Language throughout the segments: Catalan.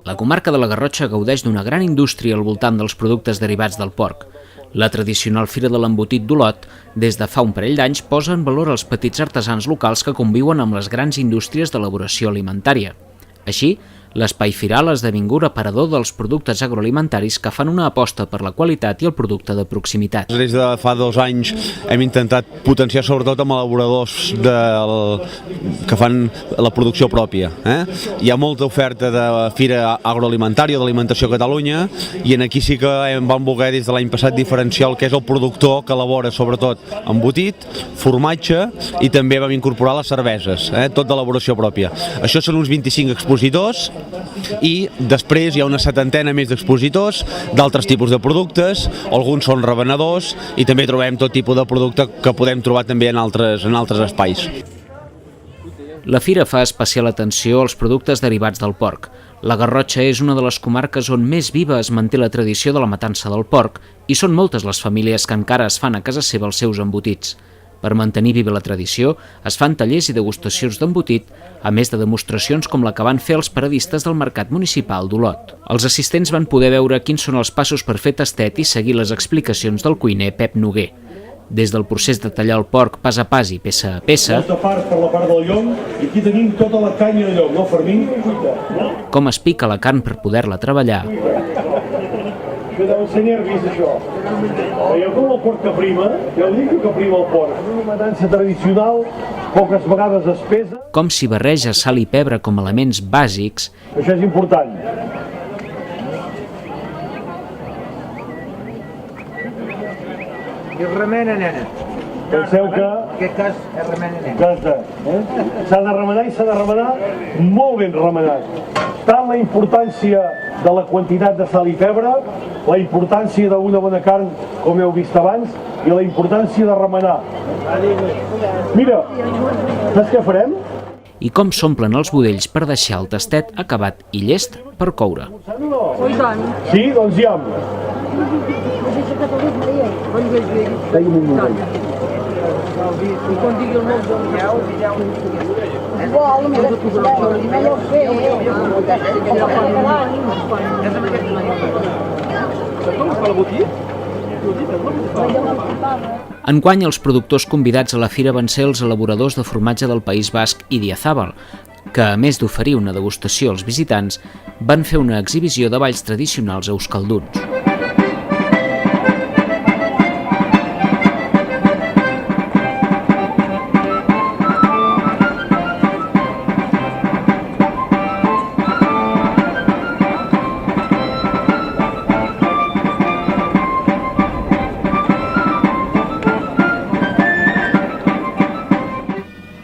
La comarca de la Garrotxa gaudeix d'una gran indústria al voltant dels productes derivats del porc. La tradicional Fira de l'Embotit d'Olot, des de fa un parell d'anys, posa en valor els petits artesans locals que conviuen amb les grans indústries d'elaboració alimentària. Així, l'espai firal ha esdevingut aparador dels productes agroalimentaris que fan una aposta per la qualitat i el producte de proximitat. Des de fa 2 anys hem intentat potenciar sobretot amb elaboradors que fan la producció pròpia. Hi ha molta oferta de fira agroalimentària, d'alimentació a Catalunya, i aquí sí que vam voler des de l'any passat diferenciar el que és el productor que elabora sobretot embotit, formatge, i també vam incorporar les cerveses, tot d'elaboració pròpia. Això són uns 25 expositors, i després hi ha una 70ena més d'expositors d'altres tipus de productes, alguns són revenedors i també trobem tot tipus de producte que podem trobar també en altres espais. La fira fa especial atenció als productes derivats del porc. La Garrotxa és una de les comarques on més viva es manté la tradició de la matança del porc i són moltes les famílies que encara es fan a casa seva els seus embotits. Per mantenir viva la tradició, es fan tallers i degustacions d'embotit, a més de demostracions com la que van fer els paradistes del Mercat Municipal d'Olot. Els assistents van poder veure quins són els passos per fer tastet i seguir les explicacions del cuiner Pep Noguer. Des del procés de tallar el porc pas a pas i peça a peça, part per la part del llom, i aquí tenim tota la canya de llom, no, Fermín? com es pica la carn per poder-la treballar, Que deu ser nervis, això. Veieu com el porc caprima? Ja ho dic que caprima el porc. Una matança tradicional, poques vegades es pesa. com s'hi barreja sal i pebre com elements bàsics, Això és important. I el remena, nena. Penseu que En aquest cas, el remena, nena. s'ha de remenar i s'ha de remenar molt ben remenat. Tant la importància de la quantitat de sal i pebre, la importància d'una bona carn, com heu vist abans, i la importància de remenar. Mira, saps què farem? i com s'omplen els budells per deixar el tastet acabat i llest per coure. Sí, doncs ja. Enguany, els productors convidats a la fira van ser els elaboradors de formatge del País Basc i Diazabal, que, a més d'oferir una degustació als visitants, van fer una exhibició de balls tradicionals euskalduns.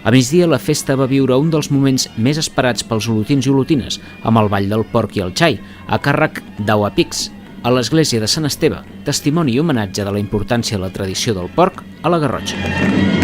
A migdia, la festa va viure un dels moments més esperats pels olotins i olotines, amb el ball del porc i el xai, a càrrec d'Aua Pics, a l'església de Sant Esteve, testimoni i homenatge de la importància de la tradició del porc a la Garrotxa.